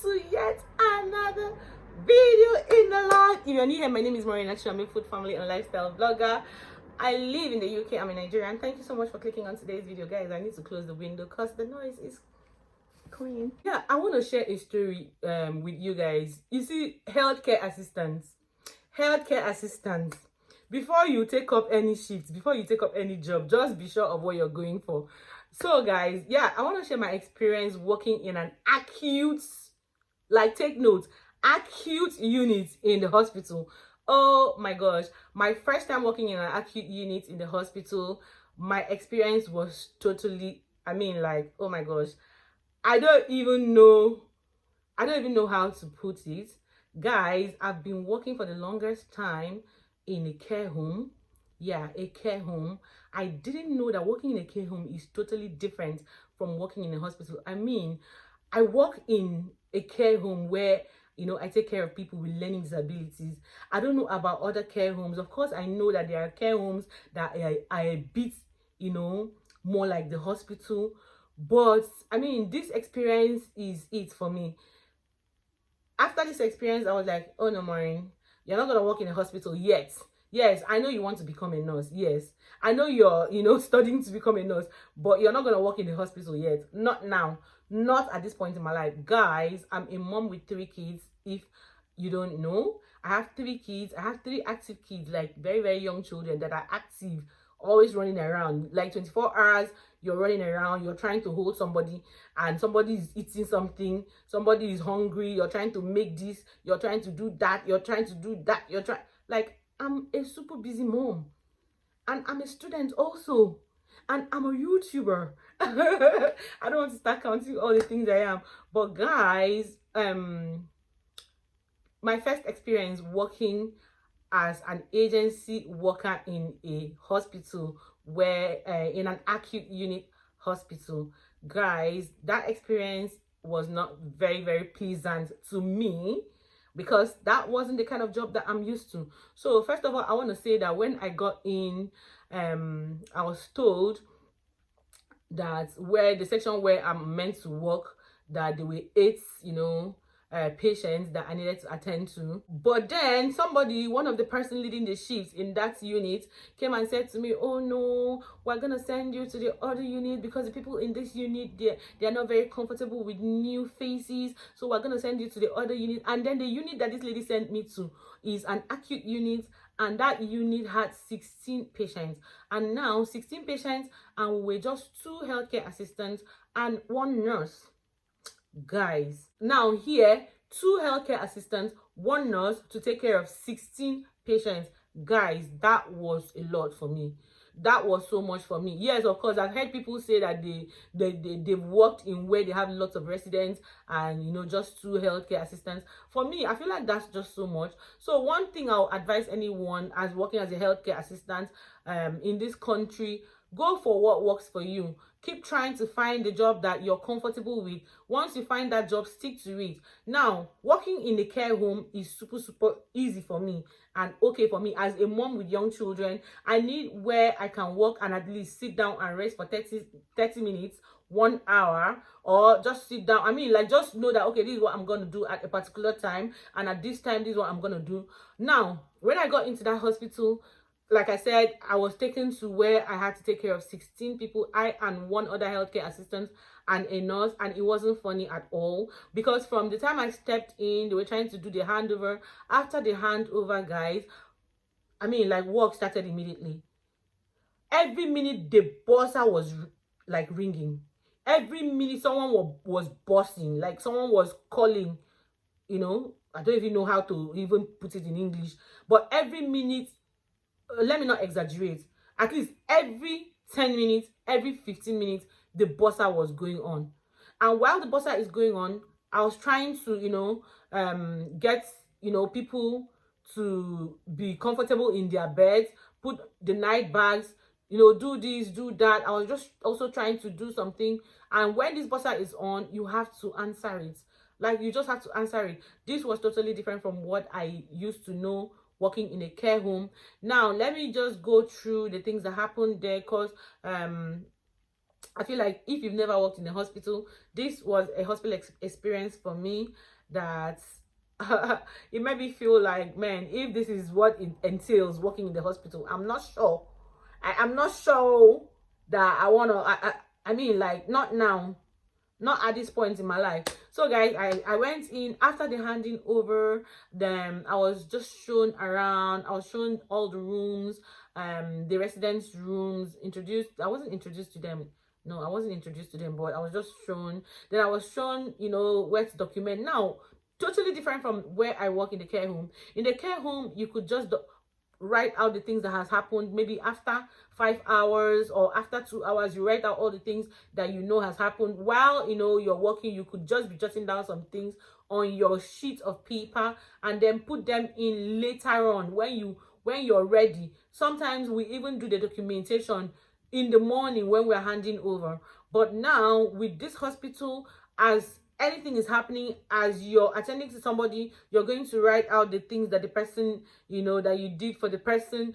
to yet another video in the line. If you're new here, my name is Maureen. Actually, I'm a food, family, and lifestyle vlogger. I live in the UK. I'm in Nigeria. And thank you so much for clicking on today's video, guys. I need to close the window because the noise is coming. Yeah, I want to share a story with you guys. You see, healthcare assistants. Before you take up any shift, before you take up any job, just be sure of what you're going for. So guys, yeah, I want to share my experience working in an acute, like, take note, acute unit in the hospital. Oh my gosh, my first time working in an acute unit in the hospital, my experience was totally, like, oh my gosh, I don't even know how to put it. Guys, I've been working for the longest time in a care home. Yeah, a care home. I didn't know that working in a care home is totally different from working in a hospital. I work in a care home where, I take care of people with learning disabilities. I don't know about other care homes. Of course, I know that there are care homes that are a bit, more like the hospital. But, this experience is it for me. After this experience, I was like, oh no, Maureen, you're not going to work in a hospital yet. Yes, I know you want to become a nurse. Yes, I know you're, studying to become a nurse, but you're not going to work in the hospital yet. Not now. Not at this point in my life. Guys, I'm a mom with 3 kids. If you don't know, I have 3 kids. I have 3 active kids, like very, very young children that are active, always running around. Like 24 hours, you're running around, you're trying to hold somebody, and somebody is eating something, somebody is hungry, you're trying to make this, you're trying to do that, you're trying to do that, like, I'm a super busy mom, and I'm a student also, and I'm a YouTuber. I don't want to start counting all the things I am, but guys, my first experience working as an agency worker in a hospital, where in an acute unit hospital, guys, that experience was not very, very pleasant to me, because that wasn't the kind of job that I'm used to. So first of all, I want to say that when I got in, I was told that where the section where I'm meant to work, that there were 8 patients that I needed to attend to. But then one of the person leading the shifts in that unit, came and said to me, oh no, we're gonna send you to the other unit because the people in this unit, they're not very comfortable with new faces, so we're gonna send you to the other unit. And then the unit that this lady sent me to is an acute unit, and that unit had 16 patients. And now 16 patients, and we were just 2 healthcare assistants and 1 nurse. Guys, now here, 2 healthcare assistants, 1 nurse to take care of 16 patients. Guys, that was a lot for me. That was so much for me. Yes, of course, I've heard people say that they've worked in where they have lots of residents and just 2 healthcare assistants. For me, I feel like that's just so much. So one thing I'll advise anyone as working as a healthcare assistant in this country: go for what works for you. Keep trying to find the job that you're comfortable with. Once you find that job, stick to it. Now, working in the care home is super, super easy for me and okay for me. As a mom with young children, I need where I can work and at least sit down and rest for 30 minutes, 1 hour, or just sit down. Just know that, okay, this is what I'm going to do at a particular time, and at this time, this is what I'm going to do. Now, when I got into that hospital, like I said, I was taken to where I had to take care of 16 people, I and 1 other healthcare assistant and a nurse, and it wasn't funny at all, because from the time I stepped in, they were trying to do the handover. After the handover, guys, work started immediately. Every minute the buzzer was like ringing. Every minute someone was buzzing, like someone was calling. I don't even know how to even put it in English, but every minute, let me not exaggerate, at least every 10 minutes, every 15 minutes, the buzzer was going on. And while the buzzer is going on, I was trying to, get, people to be comfortable in their beds, put the night bags, do this, do that. I was just also trying to do something. And when this buzzer is on, you have to answer it. Like, you just have to answer it. This was totally different from what I used to know working in a care home. Now let me just go through the things that happened there, because I feel like if you've never worked in a hospital, this was a hospital experience for me that it made me feel like, man, if this is what it entails working in the hospital, I'm not sure. I'm not sure that I want to. I mean, like, not now, not at this point in my life. So guys, I went in after the handing over. Then I was just shown around. I was shown all the rooms, the residents rooms. I wasn't introduced to them. No, I wasn't introduced to them, but I was just shown. Then I was shown, where to document. Now, totally different from where I work in the care home. In the care home, you could just write out the things that has happened. Maybe after 5 hours or after 2 hours, you write out all the things that has happened. While you're working, you could just be jotting down some things on your sheet of paper and then put them in later on when you're ready. Sometimes we even do the documentation in the morning when we're handing over. But now with this hospital, as anything is happening, as you're attending to somebody, you're going to write out the things that the person, that you did for the person.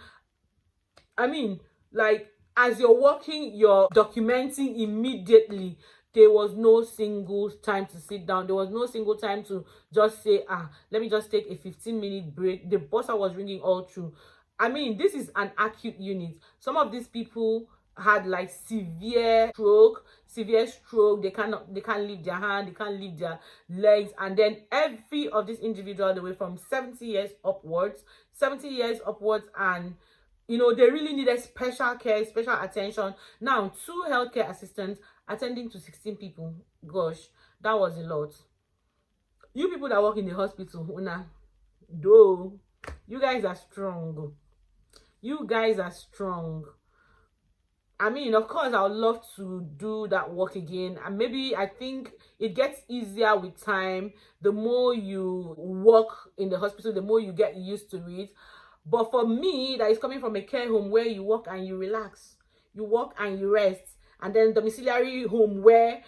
I mean, like, as you're working, you're documenting immediately. There was no single time to sit down. There was no single time to just say, let me just take a 15-minute break. The buzzer was ringing all through. I mean, this is an acute unit. Some of these people had like severe stroke. They can't lift their hand, they can't lift their legs. And then every of these individuals, the way from 70 years upwards, and they really needed special care, special attention. Now, 2 healthcare assistants attending to 16 people. Gosh, that was a lot. You people that work in the hospital, though, you guys are strong. I mean, of course, I would love to do that work again. And maybe I think it gets easier with time. The more you work in the hospital, the more you get used to it. But for me, that is coming from a care home where you work and you relax, you work and you rest, and then domiciliary home where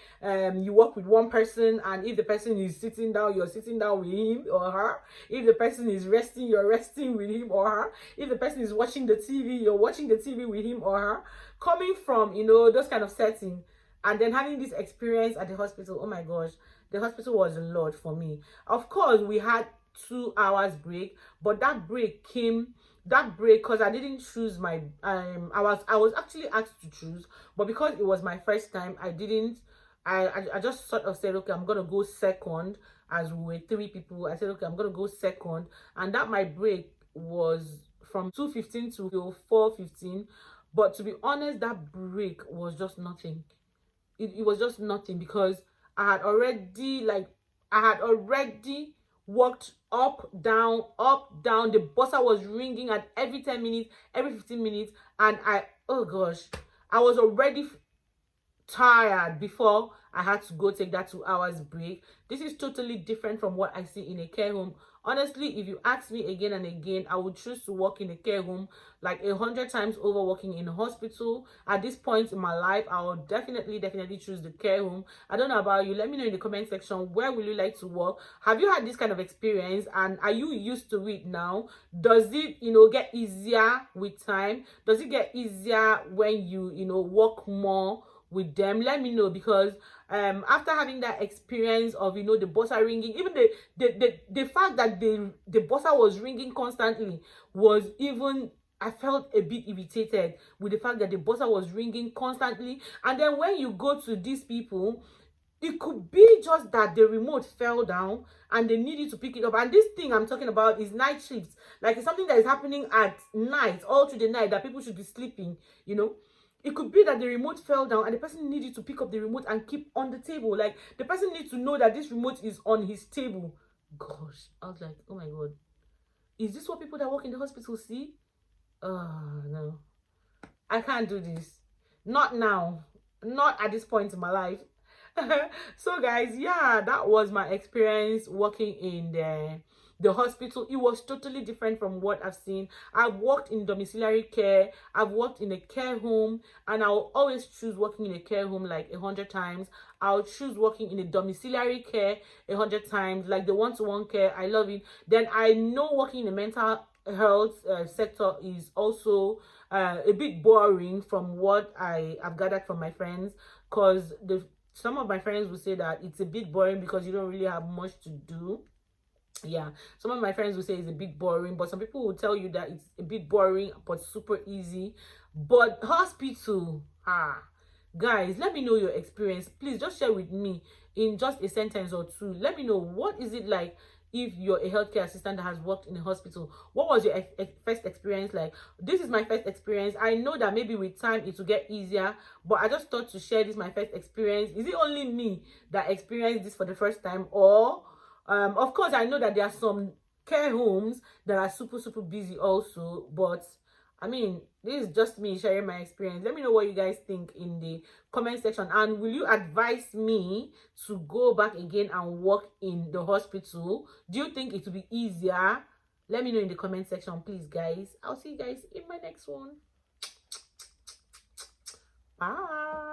you work with one person, and if the person is sitting down, you're sitting down with him or her. If the person is resting, you're resting with him or her. If the person is watching the TV, you're watching the TV with him or her. Coming from those kind of setting, and then having this experience at the hospital, oh my gosh, the hospital was a lot for me. Of course, we had 2 hours break, but that break because I didn't choose my I was actually asked to choose, but because it was my first time, I didn't. I just sort of said, okay, I'm gonna go second. As we were 3 people, I said, okay, I'm gonna go second, and that my break was from 2:15 to 4:15. But to be honest, that break was just nothing. It was just nothing, because I had already walked up, down. The buzzer was ringing at every 10 minutes, every 15 minutes. And oh gosh, I was already tired before I had to go take that 2 hours break. This is totally different from what I see in a care home. Honestly, if you ask me again and again, I would choose to work in a care home like 100 times over working in a hospital. At this point in my life, I will definitely choose the care home. I don't know about you. Let me know in the comment section, where will you like to work? Have you had this kind of experience, and are you used to it now? Does it get easier with time? Does it get easier when you work more with them? Let me know, because after having that experience of the buzzer ringing, even the fact that the buzzer was ringing constantly was even, I felt a bit irritated with the fact that the buzzer was ringing constantly. And then when you go to these people, it could be just that the remote fell down and they need you to pick it up. And this thing I'm talking about is night shifts. Like, it's something that is happening at night, all through the night, that people should be sleeping. It could be that the remote fell down and the person needed to pick up the remote and keep on the table. Like, the person needs to know that this remote is on his table. Gosh, I was like, oh my God. Is this what people that work in the hospital see? No. I can't do this. Not now. Not at this point in my life. So guys, yeah, that was my experience working in the hospital. It was totally different from what I've seen. I've worked in domiciliary care, I've worked in a care home, and I'll always choose working in a care home like 100 times. I'll choose working in a domiciliary care 100 times, like the one-to-one care. I love it. Then I know working in a mental health sector is also a bit boring from what I have gathered from my friends, because the some of my friends will say that it's a bit boring because you don't really have much to do. Yeah, some of my friends will say it's a bit boring, but some people will tell you that it's a bit boring but super easy. But hospital, guys, let me know your experience. Please just share with me in just a sentence or two. Let me know, what is it like if you're a healthcare assistant that has worked in a hospital? What was your first experience like? This is my first experience. I know that maybe with time it will get easier, but I just thought to share this my first experience. Is it only me that experienced this for the first time, or of course I know that there are some care homes that are super busy also, but I mean, this is just me sharing my experience. Let me know what you guys think in the comment section, and will you advise me to go back again and work in the hospital? Do you think it will be easier? Let me know in the comment section, please, guys. I'll see you guys in my next one. Bye.